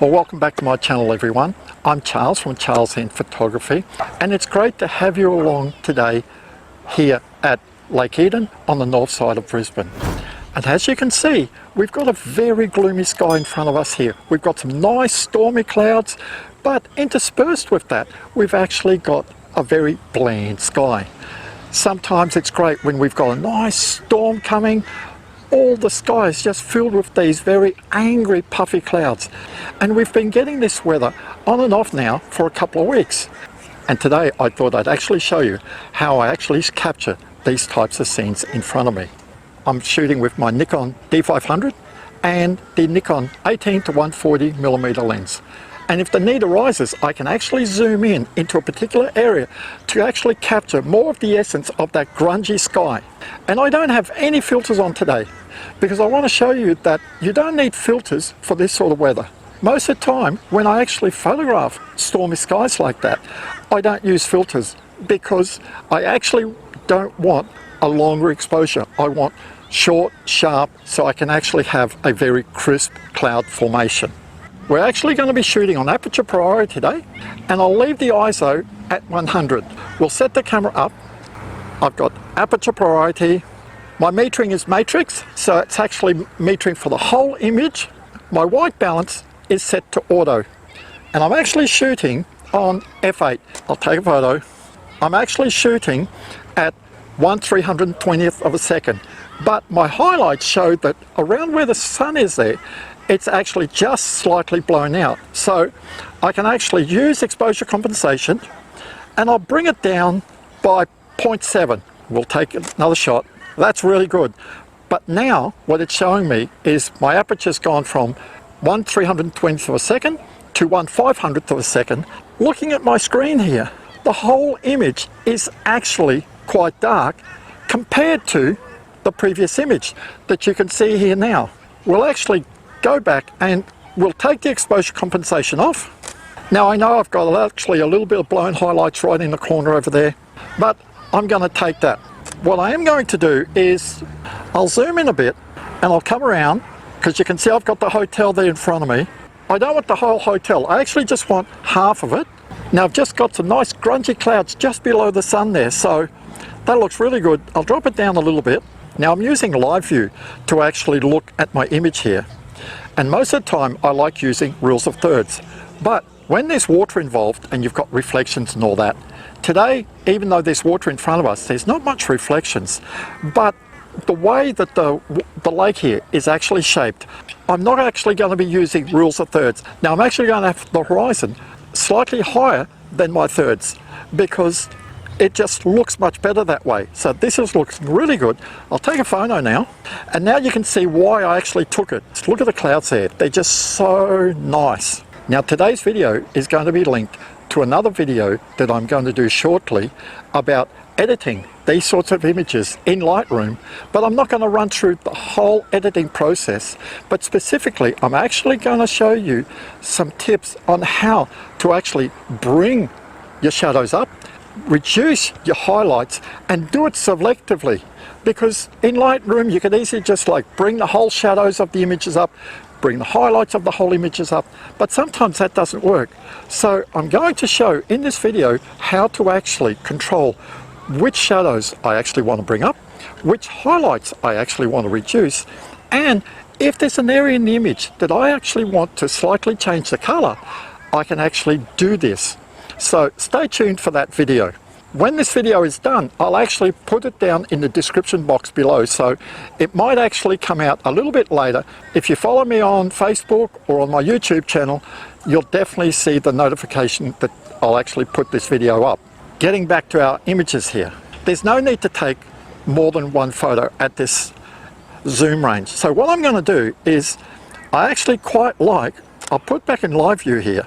Well, welcome back to my channel, everyone. I'm Charles from Charles in Photography, and it's great to have you along today here at Lake Eden on the north side of Brisbane. And as you can see, we've got a very gloomy sky in front of us here. We've got some nice stormy clouds, but interspersed with that, we've actually got a very bland sky. Sometimes it's great when we've got a nice storm coming. All the sky is just filled with these very angry puffy clouds, and we've been getting this weather on and off now for a couple of weeks. And today I thought I'd actually show you how I actually capture these types of scenes in front of me. I'm shooting with my Nikon D500 and the Nikon 18 to 140mm lens. And if the need arises, I can actually zoom in into a particular area to actually capture more of the essence of that grungy sky. And I don't have any filters on today, because I want to show you that you don't need filters for this sort of weather. Most of the time, when I actually photograph stormy skies like that, I don't use filters because I actually don't want a longer exposure. I want short, sharp, so I can actually have a very crisp cloud formation. We're actually going to be shooting on aperture priority today, and I'll leave the ISO at 100. We'll set the camera up. I've got aperture priority. My metering is matrix, so it's actually metering for the whole image. My white balance is set to auto, and I'm actually shooting on f8. I'll take a photo. I'm actually shooting at 1/320th of a second, but my highlights show that around where the sun is there, it's actually just slightly blown out. So I can actually use exposure compensation, and I'll bring it down by 0.7. We'll take another shot. That's really good. But now what it's showing me is my aperture's gone from 1/320th of a second to 1/500th of a second. Looking at my screen here, the whole image is actually quite dark compared to the previous image that you can see here now. We'll actually go back and we'll take the exposure compensation off. Now I know I've got actually a little bit of blown highlights right in the corner over there, but I'm going to take that. What I am going to do is I'll zoom in a bit and I'll come around, because you can see I've got the hotel there in front of me. I don't want the whole hotel, I actually just want half of it. Now I've just got some nice grungy clouds just below the sun there, so that looks really good. I'll drop it down a little bit. Now I'm using live view to actually look at my image here. And most of the time I like using rules of thirds. But when there's water involved and you've got reflections and all that, today, even though there's water in front of us, there's not much reflections. But the way that the lake here is actually shaped, I'm not actually going to be using rules of thirds. Now I'm actually going to have the horizon slightly higher than my thirds, because it just looks much better that way. So this looks really good. I'll take a photo now, and now you can see why I actually took it. Look at the clouds there, they're just so nice. Now today's video is going to be linked to another video that I'm going to do shortly about editing these sorts of images in Lightroom, but I'm not going to run through the whole editing process, but specifically I'm actually going to show you some tips on how to actually bring your shadows up, reduce your highlights, and do it selectively. Because in Lightroom you can easily just like bring the whole shadows of the images up, bring the highlights of the whole images up, but sometimes that doesn't work. So I'm going to show in this video how to actually control which shadows I actually want to bring up, which highlights I actually want to reduce, and if there's an area in the image that I actually want to slightly change the color, I can actually do this. So stay tuned for that video. When this video is done, I'll actually put it down in the description box below, so it might actually come out a little bit later. If you follow me on Facebook or on my YouTube channel, you'll definitely see the notification that I'll actually put this video up. Getting back to our images here, there's no need to take more than one photo at this zoom range. So what I'm going to do is, I actually quite like, I'll put back in live view here,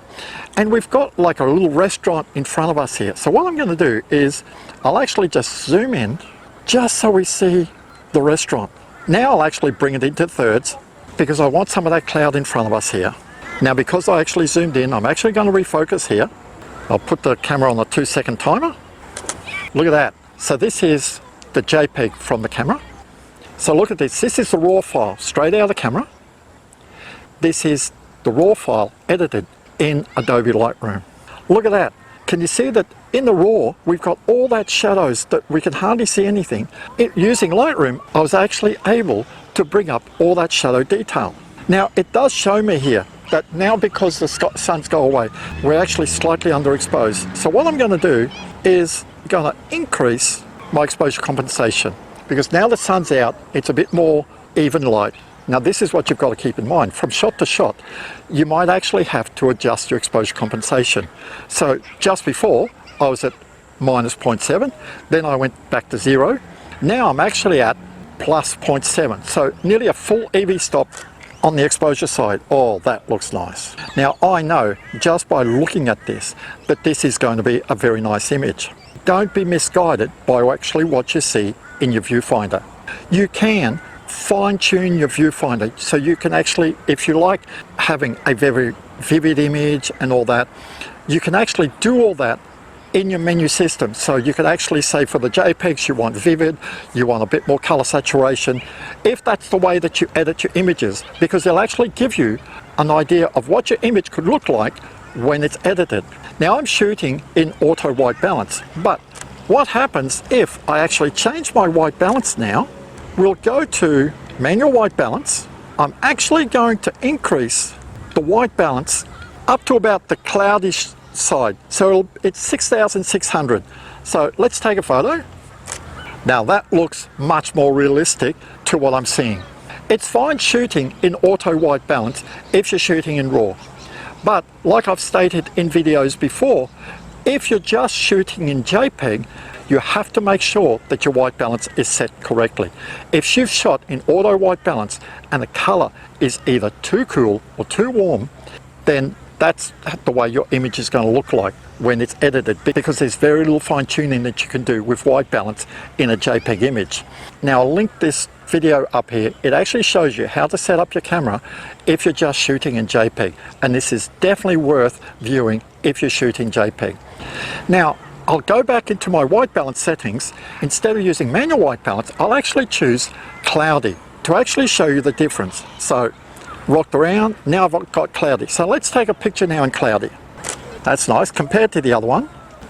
and we've got like a little restaurant in front of us here. So what I'm going to do is I'll actually just zoom in just so we see the restaurant. Now I'll actually bring it into thirds because I want some of that cloud in front of us here. Now because I actually zoomed in, I'm actually going to refocus here. I'll put the camera on a 2-second timer. Look at that. So this is the JPEG from the camera. So look at this. This is the RAW file straight out of the camera. This is the RAW file edited in Adobe Lightroom. Look at that. Can you see that in the RAW we've got all that shadows that we can hardly see anything? Using Lightroom, I was actually able to bring up all that shadow detail. Now it does show me here that now because the sun's go away, we're actually slightly underexposed. So what I'm going to do is going to increase my exposure compensation, because now the sun's out, it's a bit more even light. Now this is what you've got to keep in mind. From shot to shot, you might actually have to adjust your exposure compensation. So just before, I was at minus 0.7, then I went back to 0. Now I'm actually at plus 0.7, so nearly a full EV stop on the exposure side. Oh, that looks nice. Now I know just by looking at this that this is going to be a very nice image. Don't be misguided by actually what you see in your viewfinder. You can fine-tune your viewfinder so you can actually, if you like having a very vivid image and all that, you can actually do all that in your menu system. So you can actually say for the JPEGs you want vivid, you want a bit more color saturation, if that's the way that you edit your images, because they'll actually give you an idea of what your image could look like when it's edited. Now I'm shooting in auto white balance, but what happens if I actually change my white balance now? We'll go to manual white balance. I'm actually going to increase the white balance up to about the cloudish side. So it's 6,600. So let's take a photo. Now that looks much more realistic to what I'm seeing. It's fine shooting in auto white balance if you're shooting in RAW. But like I've stated in videos before, if you're just shooting in JPEG, you have to make sure that your white balance is set correctly. If you've shot in auto white balance and the color is either too cool or too warm, then that's the way your image is going to look like when it's edited, because there's very little fine tuning that you can do with white balance in a JPEG image. Now I'll link this video up here. It actually shows you how to set up your camera if you're just shooting in JPEG, and this is definitely worth viewing if you're shooting JPEG. Now I'll go back into my white balance settings. Instead of using manual white balance, I'll actually choose cloudy to actually show you the difference. So rocked around, now I've got cloudy. So let's take a picture now in cloudy. That's nice compared to the other one.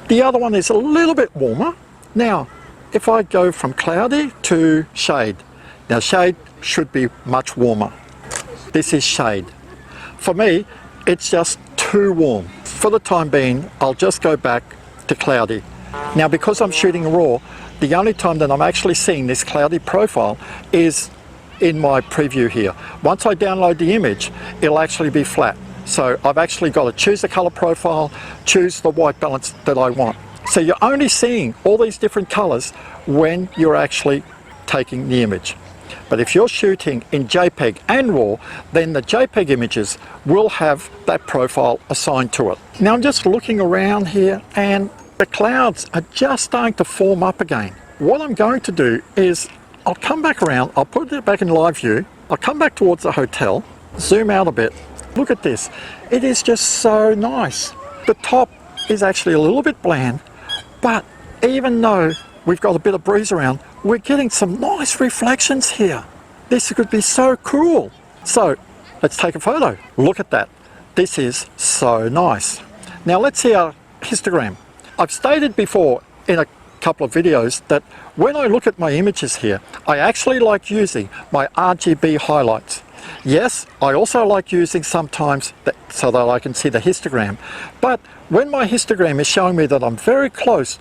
The other one is a little bit warmer. Now if I go from cloudy to shade, now shade should be much warmer. This is shade. For me, it's just too warm. For the time being, I'll just go back to cloudy. Now because I'm shooting RAW, the only time that I'm actually seeing this cloudy profile is in my preview here. Once I download the image, it'll actually be flat. So I've actually got to choose the color profile, choose the white balance that I want. So you're only seeing all these different colors when you're actually taking the image. But if you're shooting in JPEG and RAW, then the JPEG images will have that profile assigned to it. Now I'm just looking around here and the clouds are just starting to form up again. What I'm going to do is I'll come back around, I'll put it back in live view, I'll come back towards the hotel, zoom out a bit. Look at this. It is just so nice. The top is actually a little bit bland, but even though we've got a bit of breeze around, we're getting some nice reflections here. This could be so cool. So let's take a photo. Look at that. This is so nice. Now let's see our histogram. I've stated before in a couple of videos that when I look at my images here, I actually like using my RGB highlights. Yes, I also like using sometimes so that I can see the histogram, but when my histogram is showing me that I'm very close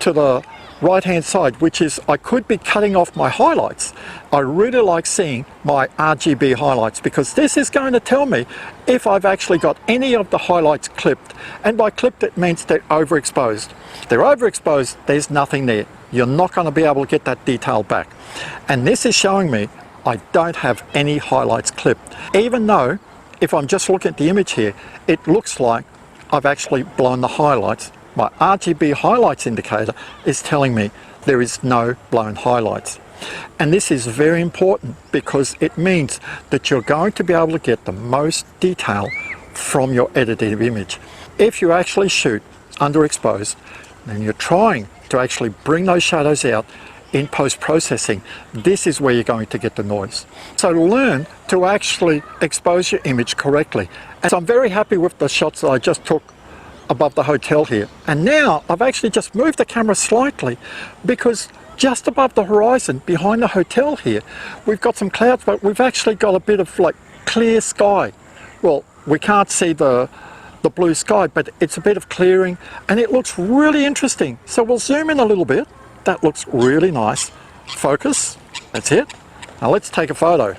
to the right hand side, which is I could be cutting off my highlights, I really like seeing my RGB highlights, because this is going to tell me if I've actually got any of the highlights clipped, and by clipped it means they're overexposed. If they're overexposed, there's nothing there. You're not going to be able to get that detail back, and this is showing me I don't have any highlights clipped, even though if I'm just looking at the image here, it looks like I've actually blown the highlights. My RGB highlights indicator is telling me there is no blown highlights. And this is very important because it means that you're going to be able to get the most detail from your edited image. If you actually shoot underexposed, then you're trying to actually bring those shadows out, in post-processing, this is where you're going to get the noise. So learn to actually expose your image correctly. And so I'm very happy with the shots that I just took above the hotel here. And now I've actually just moved the camera slightly because just above the horizon, behind the hotel here, we've got some clouds, but we've actually got a bit of like clear sky. Well, we can't see the blue sky, but it's a bit of clearing and it looks really interesting. So we'll zoom in a little bit. That looks really nice. Focus, that's it. Now let's take a photo.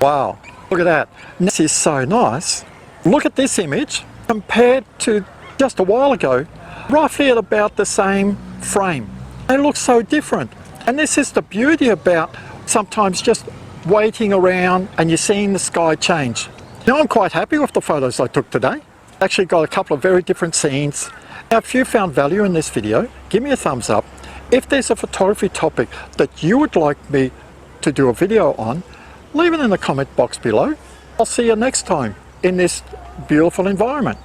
Wow, look at that. This is so nice. Look at this image compared to just a while ago, roughly at about the same frame. It looks so different. And this is the beauty about sometimes just waiting around and you're seeing the sky change. Now I'm quite happy with the photos I took today. Actually got a couple of very different scenes. Now if you found value in this video, give me a thumbs up. If there's a photography topic that you would like me to do a video on, leave it in the comment box below. I'll see you next time in this beautiful environment.